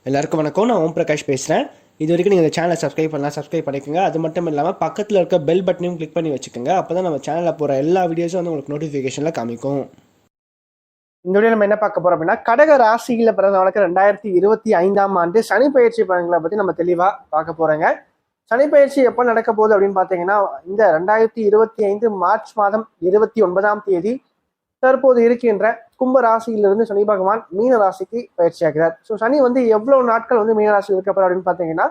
எல்லாருக்கும் வணக்கம். நான் ஓம் பிரகாஷ் பேசுகிறேன். இது வரைக்கும் நீங்கள் இந்த சேனலை சப்ஸ்கிரைப் பண்ணலாம், சப்ஸ்கிரைப் பண்ணிக்கோங்க. அது மட்டும் இல்லாமல் பக்கத்தில் இருக்க பெல் பட்டனையும் கிளிக் பண்ணி வச்சுக்கோங்க. அப்போ தான் நம்ம சேனலில் போகிற எல்லா வீடியோஸும் வந்து உங்களுக்கு நோட்டிஃபிகேஷனில் காமிக்கும். இந்த வீடியோ நம்ம என்ன பார்க்க போகிறோம் அப்படின்னா, கடக ராசியில் பிறந்தவங்களுக்கு 2025ஆம் ஆண்டு சனி பயிற்சி பலன்களை பற்றி நம்ம தெளிவாக பார்க்க போகிறோங்க. சனி பயிற்சி எப்போ நடக்க போகுது அப்படின்னு பார்த்தீங்கன்னா, இந்த 2025 மார்ச் மாதம் 29ஆம் தேதி தற்போது இருக்கின்ற கும்ப ராசியிலிருந்து சனி பகவான் மீன ராசிக்கு பயிற்சியாகிறார். ஸோ சனி வந்து எவ்வளவு நாட்கள் வந்து மீன ராசியில் இருக்கப்படும் அப்படின்னு பார்த்தீங்கன்னா,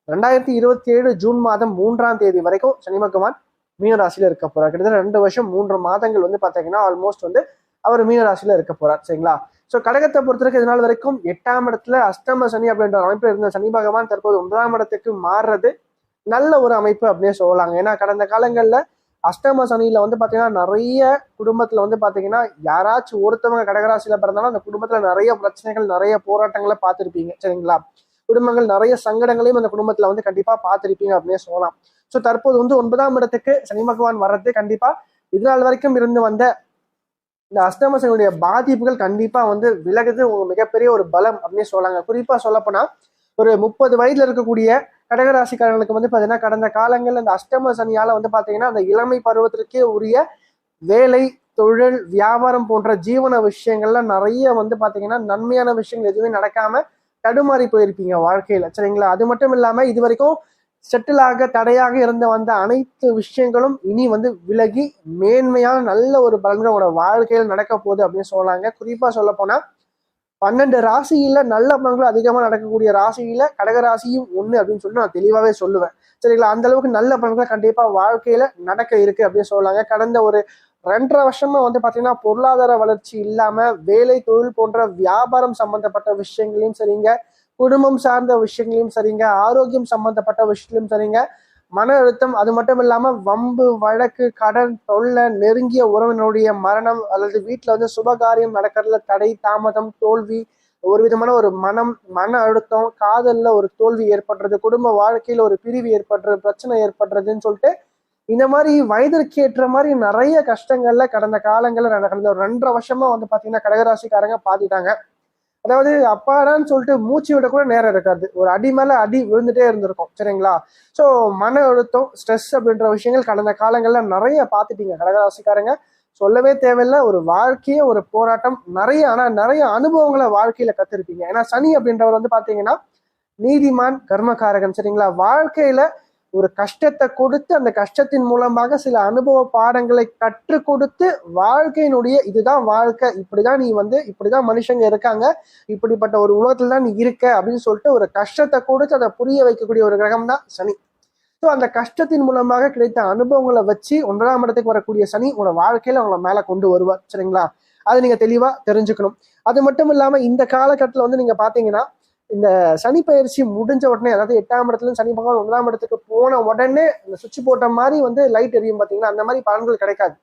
2027 ஜூன் மாதம் 3ஆம் தேதி வரைக்கும் சனி பகவான் மீன ராசியில இருக்க போறார். கிட்டத்தட்ட 2 வருஷம் 3 மாதங்கள் வந்து பார்த்தீங்கன்னா ஆல்மோஸ்ட் வந்து அவர் மீன ராசியில இருக்க போறார். சரிங்களா? ஸோ கடகத்தை பொறுத்தவரைக்கும் இதனால் வரைக்கும் 8ஆம் இடத்துல அஷ்டம சனி அப்படின்ற அமைப்பில் இருந்த சனி பகவான் தற்போது 9ஆம் இடத்துக்கு மாறுறது நல்ல ஒரு அமைப்பு அப்படின்னே சொல்லலாங்க. ஏன்னா கடந்த காலங்களில் அஷ்டம சனியில வந்து பாத்தீங்கன்னா நிறைய குடும்பத்துல வந்து பாத்தீங்கன்னா யாராச்சும் ஒருத்தவங்க கடகராசியில பிறந்தாலும் அந்த குடும்பத்துல நிறைய பிரச்சனைகள், நிறைய போராட்டங்களை பார்த்திருப்பீங்க. சரிங்களா? குடும்பங்கள் நிறைய சங்கடங்களையும் அந்த குடும்பத்துல வந்து கண்டிப்பா பார்த்திருப்பீங்க அப்படின்னே சொல்லலாம். ஸோ தற்போது வந்து 9ஆம் இடத்துக்கு சனி பகவான் வர்றது கண்டிப்பா இது நாள் வரைக்கும் இருந்து வந்த இந்த அஷ்டம சனியுடைய பாதிப்புகள் கண்டிப்பா வந்து விலகுது. உங்க மிகப்பெரிய ஒரு பலம் அப்படின்னு சொல்லலாங்க. குறிப்பா சொல்லப்போனா ஒரு 30 வயதுல இருக்கக்கூடிய கடகராசிக்காரர்களுக்கு வந்து பார்த்தீங்கன்னா கடந்த காலங்களில் இந்த அஷ்டம சனியால வந்து பார்த்தீங்கன்னா அந்த இளமை பருவத்திற்கே உரிய வேலை, தொழில், வியாபாரம் போன்ற ஜீவன விஷயங்கள்ல நிறைய வந்து பார்த்தீங்கன்னா நன்மையான விஷயங்கள் எதுவுமே நடக்காம தடுமாறி போயிருப்பீங்க வாழ்க்கையில. சரிங்களா? அது மட்டும் இல்லாம இது வரைக்கும் செட்டில் ஆக தடையாக இருந்து வந்த அனைத்து விஷயங்களும் இனி வந்து விலகி மேன்மையான நல்ல ஒரு பலன்களோட வாழ்க்கையில் நடக்க போகுது அப்படின்னு சொல்லலாங்க. குறிப்பா சொல்ல போனா 12 ராசியில நல்ல பலன்கள் அதிகமா நடக்கக்கூடிய ராசியில கடகராசியும் ஒண்ணு அப்படின்னு சொல்லி நான் தெளிவாவே சொல்லுவேன். சரிங்களா? அந்த அளவுக்கு நல்ல பலன்கள் கண்டிப்பா வாழ்க்கையில நடக்க இருக்கு அப்படின்னு சொல்லலாங்க. கடந்த ஒரு 2.5 வருஷமா வந்து பாத்தீங்கன்னா பொருளாதார வளர்ச்சி இல்லாம வேலை, தொழில் போன்ற வியாபாரம் சம்பந்தப்பட்ட விஷயங்களையும் சரிங்க, குடும்பம் சார்ந்த விஷயங்களையும் சரிங்க, ஆரோக்கியம் சம்பந்தப்பட்ட விஷயங்களையும் சரிங்க, மன அழுத்தம், அது மட்டும் இல்லாம வம்பு, வழக்கு, கடன் தொல்லை, நெருங்கிய உறவினருடைய மரணம் அல்லது வீட்டுல வந்து சுபகாரியம் நடக்கிறதுல தடை, தாமதம், தோல்வி, ஒரு விதமான ஒரு மன அழுத்தம், காதல்ல ஒரு தோல்வி ஏற்படுறது, குடும்ப வாழ்க்கையில ஒரு பிரிவு ஏற்படுறது, பிரச்சனை ஏற்படுறதுன்னு சொல்லிட்டு இந்த மாதிரி வயதிற்கு ஏற்ற மாதிரி நிறைய கஷ்டங்கள்ல கடந்த காலங்கள்ல கடந்த ஒரு 2.5 வருஷமா வந்து பாத்தீங்கன்னா கடகராசிக்காரங்க பாத்துட்டாங்க. அதாவது அப்பாடான்னு சொல்லிட்டு மூச்சு விட கூட நேரம் இருக்காது. ஒரு அடி மேல அடி விழுந்துட்டே இருந்திருக்கும். சரிங்களா? ஸோ மன அழுத்தம், ஸ்ட்ரெஸ் அப்படின்ற விஷயங்கள் கடந்த காலங்கள்ல நிறைய பார்த்துட்டீங்க கடகராசிக்காரங்க. சொல்லவே தேவையில்லை. ஒரு வாழ்க்கையே ஒரு போராட்டம். நிறைய அனுபவங்களை வாழ்க்கையில கத்திருப்பீங்க. ஏன்னா சனி அப்படின்றவர் வந்து பாத்தீங்கன்னா நீதிமான், கர்மகாரகன். சரிங்களா? வாழ்க்கையில ஒரு கஷ்டத்தை கொடுத்து அந்த கஷ்டத்தின் மூலமாக சில அனுபவ பாடங்களை கற்றுக் கொடுத்து வாழ்க்கையினுடைய இதுதான் வாழ்க்கை, இப்படிதான் நீ வந்து இப்படிதான் மனுஷங்க இருக்காங்க, இப்படிப்பட்ட ஒரு உலகத்துல தான் நீ இருக்க அப்படின்னு சொல்லிட்டு ஒரு கஷ்டத்தை கொடுத்து அதை புரிய வைக்கக்கூடிய ஒரு கிரகம் தான் சனி. ஸோ அந்த கஷ்டத்தின் மூலமாக கிடைத்த அனுபவங்களை வச்சு 9ஆம் இடத்துக்கு வரக்கூடிய சனி உங்களோட வாழ்க்கையில உங்களை மேல கொண்டு வருவார். சரிங்களா? அது நீங்க தெளிவா தெரிஞ்சுக்கணும். அது மட்டும் இல்லாம இந்த காலகட்டத்தில் வந்து நீங்க பாத்தீங்கன்னா இந்த சனி பயிற்சி முடிஞ்ச உடனே, அதாவது 8ஆம் இடத்துல சனி பகவான் 9ஆம் இடத்துக்கு போன உடனே இந்த சுவிட்ச் போட்ட மாதிரி வந்து லைட் எரியும் பாத்தீங்கன்னா, அந்த மாதிரி பலன்கள் கிடைக்காது.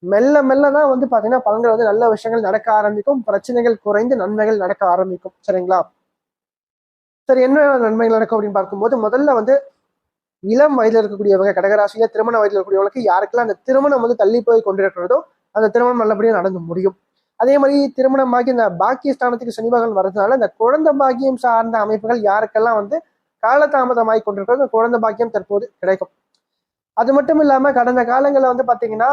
மெல்ல மெல்ல தான் வந்து பாத்தீங்கன்னா பலன்கள் வந்து நல்ல விஷயங்கள் நடக்க ஆரம்பிக்கும், பிரச்சனைகள் குறைந்து நன்மைகள் நடக்க ஆரம்பிக்கும். சரிங்களா? சரி, என்ன நன்மைகள் நடக்கும் அப்படின்னு பார்க்கும்போது முதல்ல வந்து இளம் வயதுல இருக்கக்கூடியவங்க, கடகராசியில திருமண வயதுல இருக்கக்கூடியவங்களுக்கு யாருக்கெல்லாம் அந்த திருமணம் வந்து தள்ளி போய் கொண்டிருக்கிறதோ அந்த திருமணம் நல்லபடியாக நடந்து முடியும். அதே மாதிரி திருமணமாகி இந்த பாக்கிய ஸ்தானத்துக்கு சனி பகவான் வர்றதுனால இந்த குழந்தை பாக்கியம் சார்ந்த அமைப்புகள் யாருக்கெல்லாம் வந்து காலதாமதமாகி கொண்டிருக்கிறதோ அந்த குழந்தை பாக்கியம் தற்போது கிடைக்கும். அது மட்டும் இல்லாம கடந்த காலங்களில் வந்து பாத்தீங்கன்னா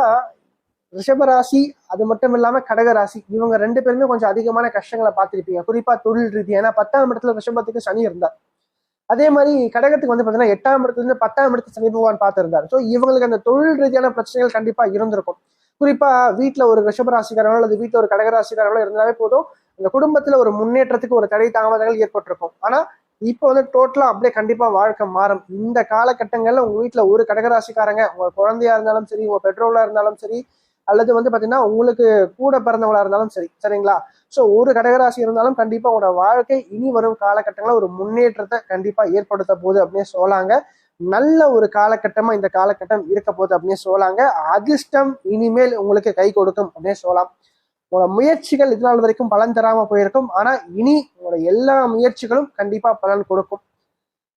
ரிஷபராசி, அது மட்டும் இல்லாம கடகராசி, இவங்க 2 பேருமே கொஞ்சம் அதிகமான கஷ்டங்களை பார்த்திருப்பீங்க. குறிப்பா தொழில் ரீதியா. ஏன்னா 10ஆம் இடத்துல ரிஷபத்துக்கு சனி இருந்தார். அதே மாதிரி கடகத்துக்கு வந்து பாத்தீங்கன்னா 8ஆம் இடத்துல இருந்து 10ஆம் இடத்துல சனி பகவான் பார்த்திருந்தார். ஸோ இவங்களுக்கு அந்த தொழில் ரீதியான பிரச்சனைகள் கண்டிப்பா இருந்திருக்கும். குறிப்பா வீட்டுல ஒரு ரிஷபராசிக்காரங்களோ அல்லது வீட்டுல ஒரு கடகராசிக்காரங்களோ இருந்தாலே போதும், அந்த குடும்பத்துல ஒரு முன்னேற்றத்துக்கு ஒரு தடை தாமதங்கள் ஏற்பட்டிருக்கும். ஆனா இப்போ வந்து டோட்டலா அப்படியே கண்டிப்பா வாழ்க்கை மாறும். இந்த காலகட்டங்கள்ல உங்க வீட்டுல ஒரு கடகராசிக்காரங்க, உங்க குழந்தையா இருந்தாலும் சரி, உங்க பெற்றோர்களா இருந்தாலும் சரி, அல்லது வந்து பாத்தீங்கன்னா உங்களுக்கு கூட பிறந்தவங்களா இருந்தாலும் சரி, சரிங்களா? ஸோ ஒரு கடகராசி இருந்தாலும் கண்டிப்பா உங்களோட வாழ்க்கை இனி வரும் காலகட்டங்களில் ஒரு முன்னேற்றத்தை கண்டிப்பா ஏற்படுத்த போகுது அப்படின்னு சொல்லாங்க. நல்ல ஒரு காலகட்டமா இந்த காலகட்டம் இருக்க போகுது அப்படின்னு சொல்லாங்க. அதிர்ஷ்டம் இனிமேல் உங்களுக்கு கை கொடுக்கும் அப்படின்னு சொல்லலாம். உங்களோட முயற்சிகள் இது நாள் வரைக்கும் பலன் தராம போயிருக்கும். ஆனா இனி உங்களோட எல்லா முயற்சிகளும் கண்டிப்பா பலன் கொடுக்கும்.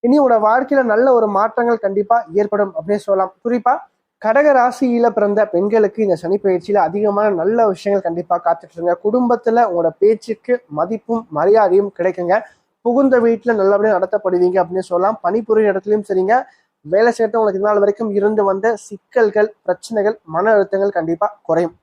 இனி உங்களோட வாழ்க்கையில நல்ல ஒரு மாற்றங்கள் கண்டிப்பா ஏற்படும் அப்படின்னு சொல்லலாம். குறிப்பா கடக ராசியில பிறந்த பெண்களுக்கு இந்த சனி பயிற்சியில அதிகமான நல்ல விஷயங்கள் கண்டிப்பா காத்துட்டு இருங்க. குடும்பத்துல உங்களோட பேச்சுக்கு மதிப்பும் மரியாதையும் கிடைக்குங்க. புகுந்த வீட்டுல நல்லபடியாக நடத்தப்படுவீங்க அப்படின்னு சொல்லலாம். பணிபுரியும் இடத்துலயும் சரிங்க, வேலை செய்யறது உங்களுக்கு இதனால் வரைக்கும் இருந்து வந்த சிக்கல்கள், பிரச்சனைகள், மன அழுத்தங்கள் கண்டிப்பா குறையும்.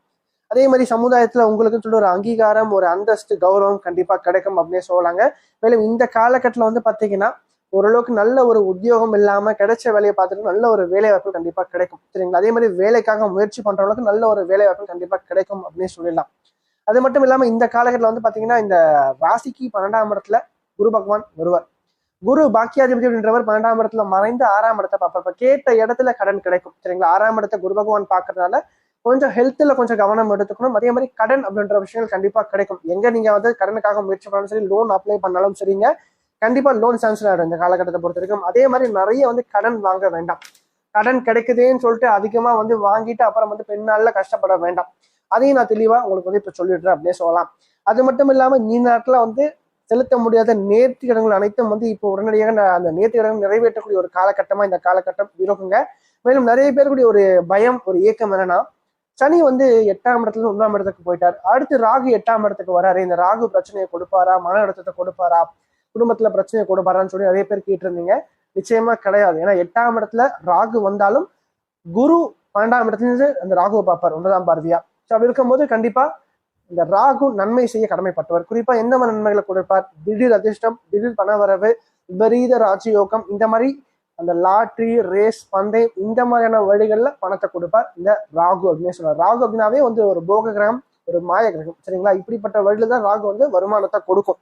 அதே மாதிரி சமுதாயத்துல உங்களுக்கு சொல்லிட்டு ஒரு அங்கீகாரம், ஒரு அந்தஸ்து, கௌரவம் கண்டிப்பா கிடைக்கும் அப்படின்னு சொல்லலாங்க. மேலும் இந்த காலகட்டத்துல வந்து பாத்தீங்கன்னா ஓரளவுக்கு நல்ல ஒரு உத்தியோகம் இல்லாம கிடைச்ச வேலையை பார்த்துட்டு நல்ல ஒரு வேலை வாய்ப்பு கண்டிப்பா கிடைக்கும், சரிங்களா. அதே மாதிரி வேலைக்காக முயற்சி பண்றவங்களுக்கு நல்ல ஒரு வேலை வாய்ப்பு கண்டிப்பா கிடைக்கும் அப்படின்னு சொல்லிடலாம். அது மட்டும் இல்லாம இந்த காலகட்டத்தில் வந்து பாத்தீங்கன்னா இந்த ராசிக்கு 12ஆம் இடத்துல குரு பகவான் வருவார். குரு பாக்கியாதிபதி அப்படின்றவர் 12ஆம் இடத்துல மறைந்து 6ஆம் இடத்தை பார்ப்பார். கேட்ட இடத்துல கடன் கிடைக்கும், சரிங்களா. 6ஆம் இடத்தை குரு பகவான் பாக்குறதுனால கொஞ்சம் ஹெல்த்ல கொஞ்சம் கவனம் எடுத்துக்கணும். அதே மாதிரி கடன் அப்படின்ற விஷயங்கள் கண்டிப்பா கிடைக்கும். எங்க நீங்க வந்து கடனுக்காக முயற்சி பண்ணாலும் சரி, லோன் அப்ளை பண்ணாலும் சரிங்க, கண்டிப்பா லோன் சாங்ஷன் ஆயிடும் இந்த காலகட்டத்தை பொறுத்த வரைக்கும். அதே மாதிரி நிறைய வந்து கடன் வாங்க வேண்டாம். கடன் கிடைக்குதேன்னு சொல்லிட்டு அதிகமா வந்து வாங்கிட்டு அப்புறம் வந்து பெண்ணால கஷ்டப்பட வேண்டாம். அதையும் நான் தெளிவா உங்களுக்கு வந்து இப்ப சொல்லிடுறேன் அப்படின்னே சொல்லலாம். அது மட்டும் இல்லாம நீ நாட்டுல வந்து செலுத்த முடியாத நேர்த்திக்கடன்கள் அனைத்தும் வந்து இப்போ உடனடியாக அந்த நேர்த்திக்கடன்கள் நிறைவேற்றக்கூடிய ஒரு காலகட்டமா இந்த காலகட்டம் இருக்குங்க. மேலும் நிறைய பேருக்குடைய ஒரு பயம், ஒரு ஏக்கம் என்னன்னா, சனி வந்து 8ஆம் இடத்துல இருந்து 1ஆம் இடத்துக்கு போயிட்டார், அடுத்து ராகு 8ஆம் இடத்துக்கு வராரு, இந்த ராகு பிரச்சனையை கொடுப்பாரா, மன அழுத்தத்தை கொடுப்பாரா, குடும்பத்துல பிரச்சனையை கொடுப்பாரான்னு சொல்லி நிறைய பேர் கேட்டு இருந்தீங்க. நிச்சயமா கிடையாது. ஏன்னா 8ஆம் இடத்துல ராகு வந்தாலும் குரு 12ஆம் இடத்துல இருந்து அந்த ராகுவை பார்ப்பார் 9ஆம் பார்வையா. ஸோ அப்படி இருக்கும்போது கண்டிப்பா இந்த ராகு நன்மை செய்ய கடமைப்பட்டவர். குறிப்பா எந்த மாதிரி நன்மைகளை கொடுப்பார்? திடீர் அதிர்ஷ்டம், திடீர் பணவரவு, விபரீத ராஜயோகம், இந்த மாதிரி அந்த லாட்ரி, ரேஸ், பந்தயம், இந்த மாதிரியான வழிகள்ல பணத்தை கொடுப்பார் இந்த ராகு அப்படின்னு சொல்றாரு. ராகு அப்படின்னாவே வந்து ஒரு போக கிரகம், ஒரு மாய கிரகம், சரிங்களா. இப்படிப்பட்ட வழியில தான் ராகு வந்து வருமானத்தை கொடுக்கும்.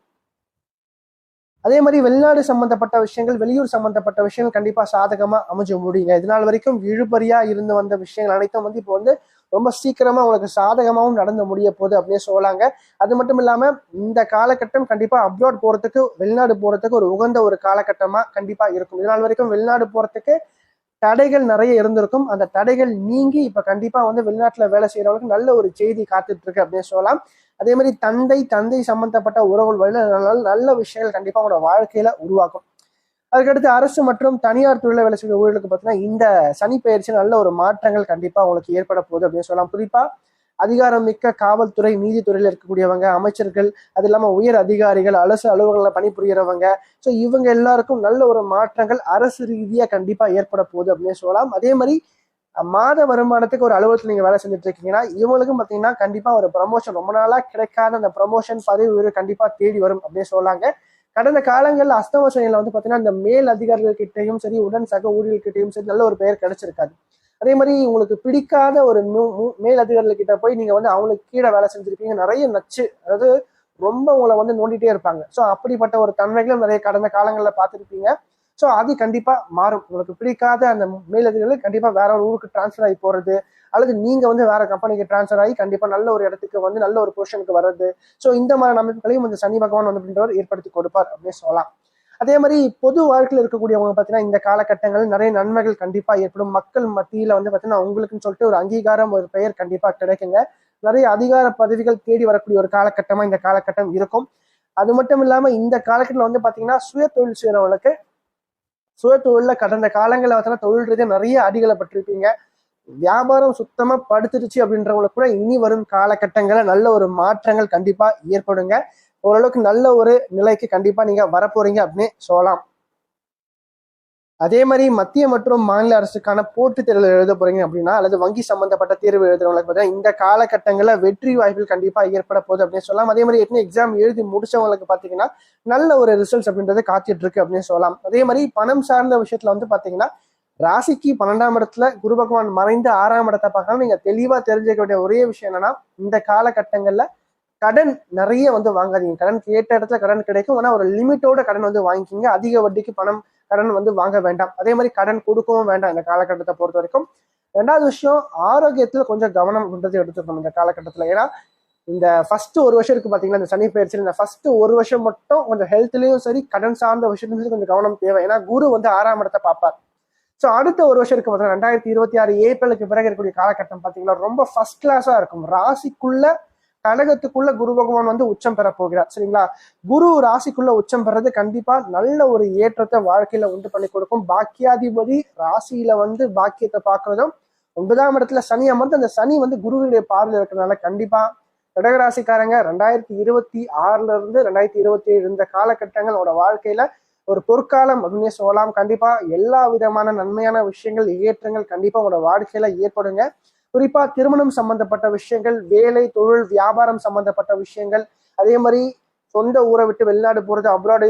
அதே மாதிரி வெளிநாடு சம்பந்தப்பட்ட விஷயங்கள், வெளியூர் சம்பந்தப்பட்ட விஷயங்கள் கண்டிப்பா சாதகமா அமைஞ்சு முடியுங்க. இதனால் வரைக்கும் இழுபறியா இருந்து வந்த விஷயங்கள் அனைத்தும் வந்து இப்போ வந்து ரொம்ப சீக்கிரமா உங்களுக்கு சாதகமாகவும் நடந்து முடிய போகுது அப்படின்னு சொல்லலாங்க. அது மட்டும் இல்லாம இந்த காலகட்டம் கண்டிப்பா அப்ராட் போறதுக்கு, வெளிநாடு போறதுக்கு ஒரு உகந்த ஒரு காலகட்டமா கண்டிப்பா இருக்கும். இதனால் வரைக்கும் வெளிநாடு போறதுக்கு தடைகள் நிறைய இருந்திருக்கும். அந்த தடைகள் நீங்கி இப்ப கண்டிப்பா வந்து வெளிநாட்டுல வேலை செய்யறவங்களுக்கு நல்ல ஒரு செய்தி காத்துட்டு இருக்கு அப்படின்னு சொல்லலாம். அதே மாதிரி தந்தை சம்பந்தப்பட்ட உறவுகள் வழியில நல்ல விஷயங்கள் கண்டிப்பா உங்களோட வாழ்க்கையில உருவாக்கும். அதுக்கடுத்து அரசு மற்றும் தனியார் துறையில வேலை செய்கிற ஊழலுக்கு பார்த்தீங்கன்னா இந்த சனி பயிற்சி நல்ல ஒரு மாற்றங்கள் கண்டிப்பா உங்களுக்கு ஏற்பட போகுது அப்படின்னு சொல்லலாம். குறிப்பா அதிகாரம் மிக்க காவல்துறை, நீதித்துறையில இருக்கக்கூடியவங்க, அமைச்சர்கள், அது இல்லாம உயர் அதிகாரிகள், அரசு அலுவலகங்களை பணிபுரியறவங்க, ஸோ இவங்க எல்லாருக்கும் நல்ல ஒரு மாற்றங்கள் அரசு ரீதியா கண்டிப்பா ஏற்பட போகுது அப்படின்னு சொல்லலாம். அதே மாதிரி மாத வருமானத்துக்கு ஒரு அலுவலகத்தில் நீங்க வேலை செஞ்சுட்டு இருக்கீங்கன்னா இவங்களுக்கும் பார்த்தீங்கன்னா கண்டிப்பா ஒரு ப்ரமோஷன், ரொம்ப நாளா கிடைக்காத அந்த ப்ரமோஷன், பதவி உயர்வு கண்டிப்பா தேடி வரும் அப்படின்னு சொல்லாங்க. கடந்த காலங்களில் அஸ்தம சனியில வந்து பாத்தீங்கன்னா இந்த மேல் அதிகாரிகள் கிட்டையும் சரி, உடன் சக ஊழியர்கிட்டையும் சரி நல்ல ஒரு பெயர் கிடைச்சிருக்காது. அதே மாதிரி உங்களுக்கு பிடிக்காத ஒரு மேல் அதிகாரிகள் கிட்ட போய் நீங்க வந்து அவங்களுக்கு கீழே வேலை செஞ்சிருப்பீங்க, நிறைய நச்சு, அதாவது ரொம்ப உங்களை வந்து நோண்டிட்டே இருப்பாங்க. ஸோ அப்படிப்பட்ட ஒரு தன்மைகளும் நிறைய கடந்த காலங்களில் பார்த்துருப்பீங்க. ஸோ அது கண்டிப்பா மாறும். உங்களுக்கு பிடிக்காத அந்த மேலதிகாரிகள் கண்டிப்பா வேற ஒரு ஊருக்கு டிரான்ஸ்ஃபர் ஆகி போறது, அல்லது நீங்க வந்து வேற கம்பெனிக்கு டிரான்ஸ்ஃபர் ஆகி கண்டிப்பா நல்ல ஒரு இடத்துக்கு வந்து நல்ல ஒரு பொசிஷனுக்கு வர்றது. ஸோ இந்த மாதிரி அமைப்புகளையும் இந்த சனி பகவான் வந்து அப்படின்றவர் ஏற்படுத்தி கொடுப்பார் அப்படின்னு சொல்லலாம். அதே மாதிரி பொது வாழ்க்கையில் இருக்கக்கூடியவங்க பார்த்தீங்கன்னா இந்த காலகட்டங்களில் நிறைய நன்மைகள் கண்டிப்பா ஏற்படும். மக்கள் மத்தியில வந்து பார்த்தீங்கன்னா உங்களுக்குன்னு சொல்லிட்டு ஒரு அங்கீகாரம், ஒரு பெயர் கண்டிப்பா கிடைக்குங்க. நிறைய அதிகார பதவிகள் தேடி வரக்கூடிய ஒரு காலகட்டமா இந்த காலகட்டம் இருக்கும். அது மட்டும் இல்லாம இந்த காலகட்டத்தில் வந்து பாத்தீங்கன்னா சுய தொழில் செய்யறவங்களுக்கு சுய தொழில கடந்த காலங்களில் பார்த்தீங்கன்னா தொழில் ரீதியாக நிறைய அடிகளை பட்டிருப்பீங்க. வியாபாரம் சுத்தமா படுத்துருச்சு அப்படின்றவங்களுக்கு கூட இனி வரும் காலகட்டங்களில் நல்ல ஒரு மாற்றங்கள் கண்டிப்பா ஏற்படுங்க. ஓரளவுக்கு நல்ல ஒரு நிலைக்கு கண்டிப்பா நீங்க வரப்போறீங்க அப்படின்னு சொல்லலாம். அதே மாதிரி மத்திய மற்றும் மாநில அரசுக்கான போட்டித் தேர்தல் எழுத போறீங்க அப்படின்னா, அல்லது வங்கி சம்பந்தப்பட்ட தேர்வு எழுதுறவங்களுக்கு பார்த்தீங்கன்னா இந்த காலகட்டங்களில் வெற்றி வாய்ப்புகள் கண்டிப்பா ஏற்பட போகுது அப்படின்னு சொல்லலாம். அதே மாதிரி ஏற்கனவே எக்ஸாம் எழுதி முடிச்சவங்களுக்கு பார்த்தீங்கன்னா நல்ல ஒரு ரிசல்ட்ஸ் அப்படின்றது காத்துட்டு இருக்கு அப்படின்னு சொல்லலாம். அதே மாதிரி பணம் சார்ந்த விஷயத்துல வந்து பாத்தீங்கன்னா ராசிக்கு 12ஆம் இடத்துல குரு பகவான் மறைந்து 6ஆம் இடத்தை பார்க்கலாம். நீங்க தெளிவா தெரிஞ்சுக்க வேண்டிய ஒரே விஷயம் என்னன்னா, இந்த காலகட்டங்கள்ல கடன் நிறைய வந்து வாங்காதீங்க. கடன் கேட்ட இடத்துல கடன் கிடைக்கும், ஆனா ஒரு லிமிட்டோட கடன் வந்து வாங்கிக்கிங்க. அதிக வட்டிக்கு கடன் வந்து வாங்க வேண்டாம். அதே மாதிரி கடன் கொடுக்கவும் வேண்டாம் இந்த காலகட்டத்தை பொறுத்த வரைக்கும். ரெண்டாவது விஷயம், ஆரோக்கியத்துல கொஞ்சம் கவனம் அப்படின்றது எடுத்துக்கணும் இந்த காலகட்டத்துல. ஏன்னா இந்த ஃபர்ஸ்ட் ஒரு வருஷம் இருக்கு பாத்தீங்கன்னா இந்த சனி பயிற்சியில், இந்த ஃபர்ஸ்ட் ஒரு வருஷம் மட்டும் கொஞ்சம் ஹெல்த்லயும் சரி, கடன் சார்ந்த விஷயத்துலையும் கொஞ்சம் கவனம் தேவை. ஏன்னா குரு வந்து 6ஆம் இடத்தை பார்ப்பார். ஸோ அடுத்த ஒரு வருஷம் இருக்கு பார்த்தீங்கன்னா 2026 ஏப்ரலுக்கு பிறகு இருக்கக்கூடிய காலகட்டம் பார்த்தீங்கன்னா ரொம்ப ஃபர்ஸ்ட் கிளாஸா இருக்கும். ராசிக்குள்ள கடகத்துக்குள்ள குரு பகவான் வந்து உச்சம் பெற போகிறார், சரிங்களா. குரு ராசிக்குள்ள உச்சம் பெறது கண்டிப்பா நல்ல ஒரு ஏற்றத்தை வாழ்க்கையில உண்டு பண்ணி கொடுக்கும். பாக்கியாதிபதி ராசியில வந்து பாக்கியத்தை பார்க்கறதும், 9ஆம் இடத்துல சனி அமர்ந்து அந்த சனி வந்து குருவினுடைய பார்வையில் இருக்கிறதுனால கண்டிப்பா கடகராசிக்காரங்க 2026 இருந்து 2027 இந்த காலகட்டங்களோட வாழ்க்கையில ஒரு பொற்காலம் அப்படின்னே சொல்லலாம். கண்டிப்பா எல்லா விதமான நன்மையான விஷயங்கள், ஏற்றங்கள் கண்டிப்பா உங்களோட வாழ்க்கையில ஏற்படுங்க. குறிப்பா திருமணம் சம்பந்தப்பட்ட விஷயங்கள், வேலை, தொழில், வியாபாரம் சம்பந்தப்பட்ட விஷயங்கள், அதே மாதிரி சொந்த ஊரை விட்டு வெளிநாடு போறது, அப்ராடு,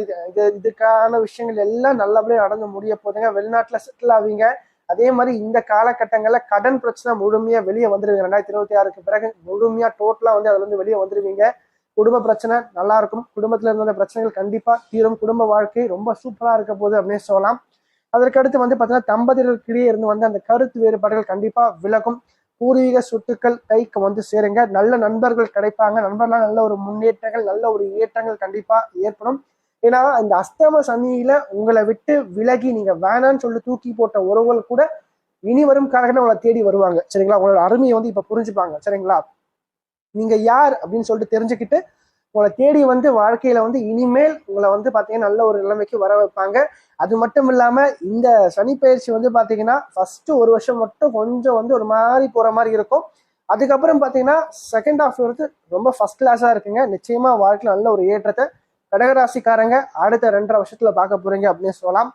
இதுக்கான விஷயங்கள் எல்லாம் நல்லபடியாக நடந்து முடிய போதுங்க. வெளிநாட்டுல செட்டில் ஆவீங்க. அதே மாதிரி இந்த காலகட்டங்கள்ல கடன் பிரச்சனை முழுமையா வெளியே வந்துருவீங்க. 2026 பிறகு முழுமையா டோட்டலா அதுல இருந்து வெளியே வந்துருவீங்க. குடும்ப பிரச்சனை நல்லா இருக்கும். குடும்பத்துல இருந்த பிரச்சனைகள் கண்டிப்பா தீரும். குடும்ப வாழ்க்கை ரொம்ப சூப்பரா இருக்க போகுது அப்படின்னு சொல்லலாம். அதற்கடுத்து பாத்தீங்கன்னா தம்பதிகளுக்கிடையே இருந்து அந்த கருத்து வேறுபாடுகள் கண்டிப்பா விலகும். பூர்வீக சொத்துக்கள் கைக்கு சேருங்க. நல்ல நண்பர்கள் கிடைப்பாங்க. நண்பர்களால் நல்ல ஒரு முன்னேற்றங்கள், நல்ல ஒரு ஏற்றங்கள் கண்டிப்பா ஏற்படும். ஏன்னா இந்த அஸ்தம சனியில உங்களை விட்டு விலகி நீங்க வேணான்னு சொல்லி தூக்கி போட்ட உறவுகள் கூட இனி வரும் காலகட்டம் உங்களை தேடி வருவாங்க. சரிங்களா? உங்களோட அருமையை இப்ப புரிஞ்சுப்பாங்க. சரிங்களா? நீங்க யார் அப்படின்னு சொல்லிட்டு தெரிஞ்சுக்கிட்டு உங்களை தேடி வாழ்க்கையில இனிமேல் உங்களை பாத்தீங்கன்னா நல்ல ஒரு நிலைமைக்கு வர வைப்பாங்க. அது மட்டும் இல்லாம இந்த சனி பயிற்சி பாத்தீங்கன்னா ஃபர்ஸ்ட் ஒரு வருஷம் மட்டும் கொஞ்சம் ஒரு மாதிரி போற மாதிரி இருக்கும். அதுக்கப்புறம் பாத்தீங்கன்னா செகண்ட் ஹாஃப் ரொம்ப ஃபர்ஸ்ட் கிளாஸா இருக்குங்க. நிச்சயமா வாழ்க்கையில நல்ல ஒரு ஏற்றத்தை கடகராசிக்காரங்க அடுத்த 2.5 வருஷத்துல பார்க்க போறீங்க அப்படின்னு சொல்லலாம்.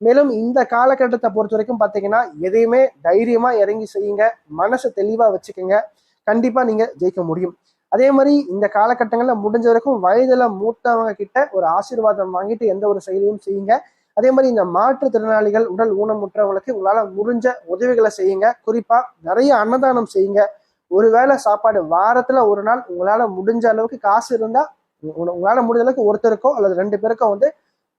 மேலும் இந்த காலகட்டத்தை பொறுத்த வரைக்கும் பாத்தீங்கன்னா எதையுமே தைரியமா இறங்கி செய்யுங்க. மனசை தெளிவா வச்சுக்கோங்க. கண்டிப்பா நீங்க ஜெயிக்க முடியும். அதே மாதிரி இந்த காலகட்டங்கள்ல முடிஞ்ச வரைக்கும் வயதுல மூத்தவங்க கிட்ட ஒரு ஆசீர்வாதம் வாங்கிட்டு எந்த ஒரு செயலையும் செய்யுங்க. அதே மாதிரி இந்த மாற்றுத்திறனாளிகள், உடல் ஊனமுற்றவங்களுக்கு உங்களால முடிஞ்ச உதவிகளை செய்யுங்க. குறிப்பா நிறைய அன்னதானம் செய்யுங்க. ஒருவேளை சாப்பாடு வாரத்துல ஒரு நாள் உங்களால முடிஞ்ச அளவுக்கு காசு இருந்தா உங்களால முடிஞ்ச அளவுக்கு ஒருத்தருக்கோ அல்லது 2 பேருக்கோ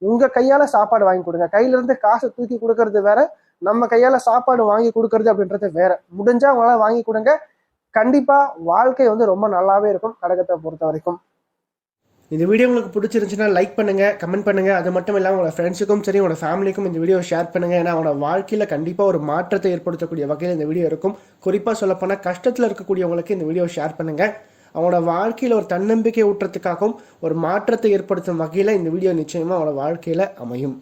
உங்க கையால சாப்பாடு வாங்கி கொடுங்க. கையில இருந்து காசை தூக்கி கொடுக்கறது வேற, நம்ம கையால சாப்பாடு வாங்கி கொடுக்கறது அப்படின்றது வேற. முடிஞ்சா உங்களால வாங்கி கொடுங்க. கண்டிப்பா வாழ்க்கை ரொம்ப நல்லாவே இருக்கும் கடகத்தை பொறுத்த வரைக்கும். இந்த வீடியோ உங்களுக்கு பிடிச்சிருந்துச்சுன்னா லைக் பண்ணுங்க, கமெண்ட் பண்ணுங்க. அது மட்டும் இல்லாமல் உங்களோட ஃப்ரெண்ட்ஸுக்கும் சரி, உங்களோட ஃபேமிலிக்கும் இந்த வீடியோ ஷேர் பண்ணுங்க. ஏன்னா அவனோட வாழ்க்கையில கண்டிப்பா ஒரு மாற்றத்தை ஏற்படுத்தக்கூடிய வகையில் இந்த வீடியோ இருக்கும். குறிப்பா சொல்லப்போனால் கஷ்டத்தில் இருக்கக்கூடியவங்களுக்கு இந்த வீடியோ ஷேர் பண்ணுங்க. அவனோட வாழ்க்கையில ஒரு தன்னம்பிக்கை ஊற்றத்துக்காகவும் ஒரு மாற்றத்தை ஏற்படுத்தும் வகையில இந்த வீடியோ நிச்சயமா அவனோட வாழ்க்கையில அமையும்.